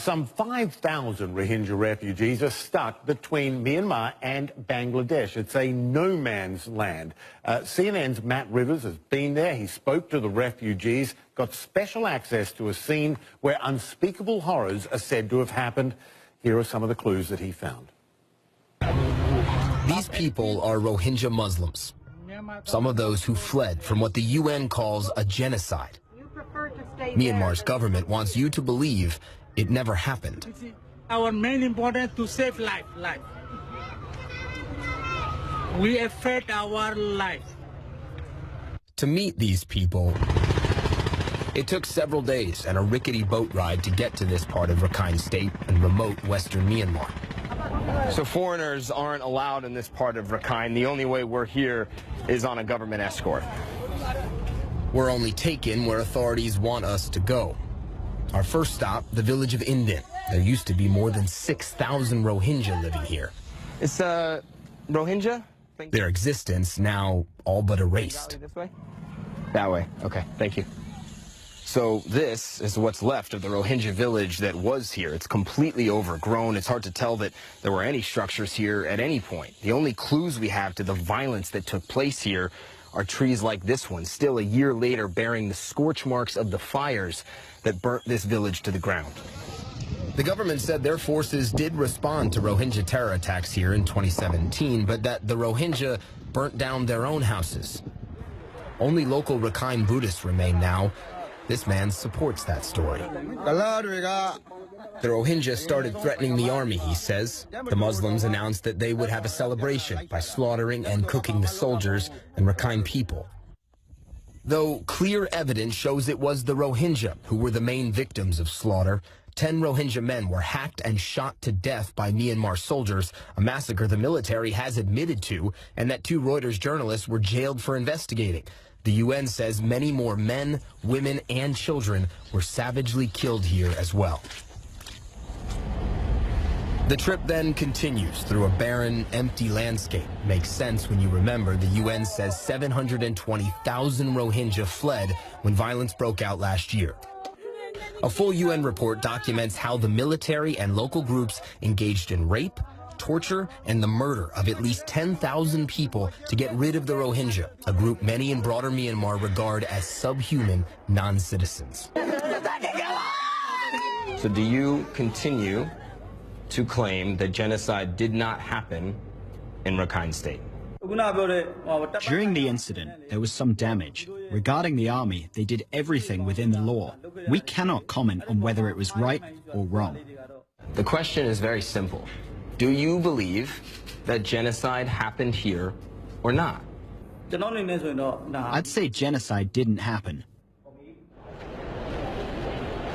Some 5,000 Rohingya refugees are stuck between Myanmar and Bangladesh. It's a no man's land. CNN's Matt Rivers has been there. He spoke to the refugees, got special access to a scene where unspeakable horrors are said to have happened. Here are some of the clues that he found. These people are Rohingya Muslims, some of those who fled from what the UN calls a genocide. Myanmar's government wants you to believe it never happened. Our main importance to save life. We affect our life. To meet these people, it took several days and a rickety boat ride to get to this part of Rakhine State in remote western Myanmar. So foreigners aren't allowed in this part of Rakhine. The only way we're here is on a government escort. We're only taken where authorities want us to go. Our first stop, the village of Indin. There used to be more than 6,000 Rohingya living here. It's Rohingya? Their existence now all but erased. This way? That way. Okay, thank you. So this is what's left of the Rohingya village that was here. It's completely overgrown. It's hard to tell that there were any structures here at any point. The only clues we have to the violence that took place here are trees like this one, still a year later bearing the scorch marks of the fires that burnt this village to the ground. The government said their forces did respond to Rohingya terror attacks here in 2017, but that the Rohingya burnt down their own houses. Only local Rakhine Buddhists remain now. This man supports that story. The Rohingya started threatening the army, he says. The Muslims announced that they would have a celebration by slaughtering and cooking the soldiers and Rakhine people. Though clear evidence shows it was the Rohingya who were the main victims of slaughter. 10 Rohingya men were hacked and shot to death by Myanmar soldiers, a massacre the military has admitted to, and that 2 Reuters journalists were jailed for investigating. The UN says many more men, women, and children were savagely killed here as well. The trip then continues through a barren, empty landscape. Makes sense when you remember the UN says 720,000 Rohingya fled when violence broke out last year. A full UN report documents how the military and local groups engaged in rape, torture, and the murder of at least 10,000 people to get rid of the Rohingya, a group many in broader Myanmar regard as subhuman non-citizens. So do you continue to claim that genocide did not happen in Rakhine State? During the incident, there was some damage. Regarding the army, they did everything within the law. We cannot comment on whether it was right or wrong. The question is very simple. Do you believe that genocide happened here or not? I'd say genocide didn't happen.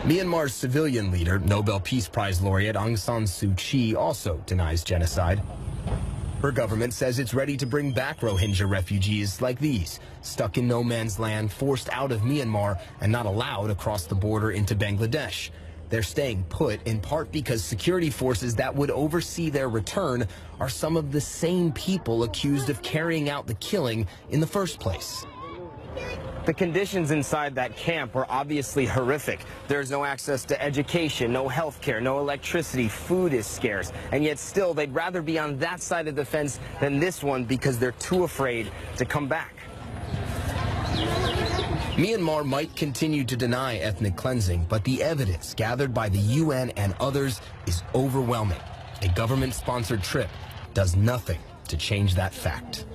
Myanmar's civilian leader, Nobel Peace Prize laureate Aung San Suu Kyi, also denies genocide. Her government says it's ready to bring back Rohingya refugees like these, stuck in no man's land, forced out of Myanmar, and not allowed across the border into Bangladesh. They're staying put in part because security forces that would oversee their return are some of the same people accused of carrying out the killing in the first place. The conditions inside that camp were obviously horrific. There's no access to education, no health care, no electricity, food is scarce, and yet still they'd rather be on that side of the fence than this one because they're too afraid to come back. Myanmar might continue to deny ethnic cleansing, but the evidence gathered by the UN and others is overwhelming. A government-sponsored trip does nothing to change that fact.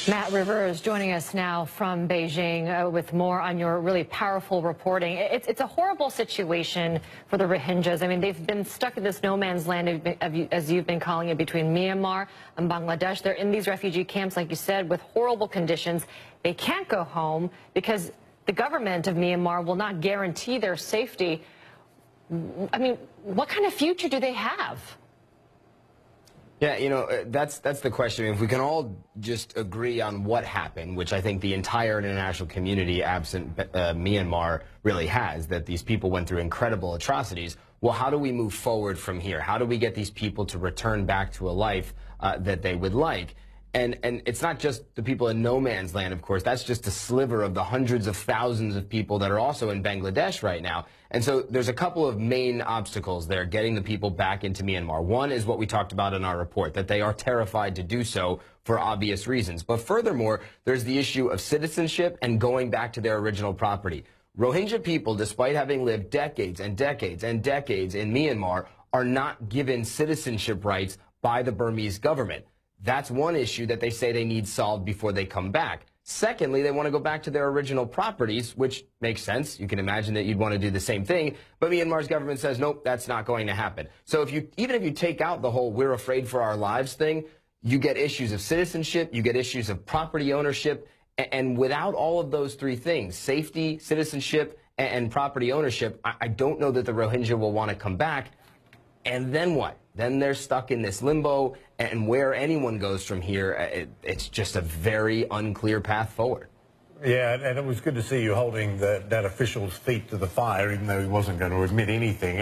Matt Rivers joining us now from Beijing with more on your really powerful reporting. It's a horrible situation for the Rohingyas. I mean, they've been stuck in this no man's land, as you've been calling it, between Myanmar and Bangladesh. They're in these refugee camps, like you said, with horrible conditions. They can't go home because the government of Myanmar will not guarantee their safety. I mean, what kind of future do they have? Yeah, you know, that's the question. If we can all just agree on what happened, which I think the entire international community, absent Myanmar, really has, that these people went through incredible atrocities, well, how do we move forward from here? How do we get these people to return back to a life that they would like? And it's not just the people in no man's land, of course. That's just a sliver of the hundreds of thousands of people that are also in Bangladesh right now. And so there's a couple of main obstacles there getting the people back into Myanmar. One is what we talked about in our report, that they are terrified to do so for obvious reasons. But furthermore, there's the issue of citizenship and going back to their original property. Rohingya people, despite having lived decades and decades and decades in Myanmar, are not given citizenship rights by the Burmese government. That's one issue that they say they need solved before they come back. Secondly, they want to go back to their original properties, which makes sense. You can imagine that you'd want to do the same thing. But Myanmar's government says, nope, that's not going to happen. So even if you take out the whole we're afraid for our lives thing, you get issues of citizenship, you get issues of property ownership. And without all of those three things, safety, citizenship, and property ownership, I don't know that the Rohingya will want to come back. And then what? Then they're stuck in this limbo, and where anyone goes from here, it's just a very unclear path forward. Yeah, and it was good to see you holding that official's feet to the fire, even though he wasn't going to admit anything.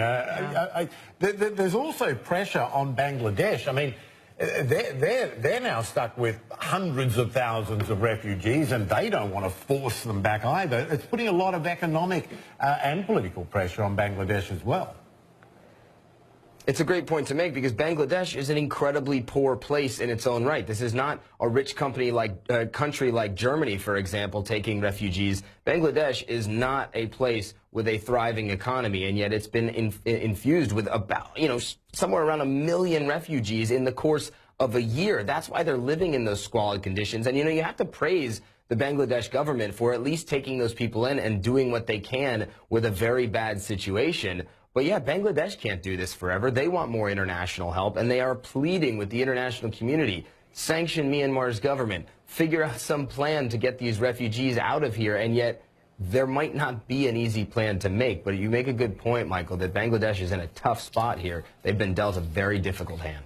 There's also pressure on Bangladesh. I mean, they're now stuck with hundreds of thousands of refugees, and they don't want to force them back either. It's putting a lot of economic and political pressure on Bangladesh as well. It's a great point to make because Bangladesh is an incredibly poor place in its own right. This is not a rich country like Germany, for example, taking refugees. Bangladesh is not a place with a thriving economy, and yet it's been infused with about, somewhere around 1 million refugees in the course of a year. That's why they're living in those squalid conditions. And, you have to praise the Bangladesh government for at least taking those people in and doing what they can with a very bad situation. But yeah, Bangladesh can't do this forever. They want more international help, and they are pleading with the international community, sanction Myanmar's government, figure out some plan to get these refugees out of here, and yet there might not be an easy plan to make. But you make a good point, Michael, that Bangladesh is in a tough spot here. They've been dealt a very difficult hand.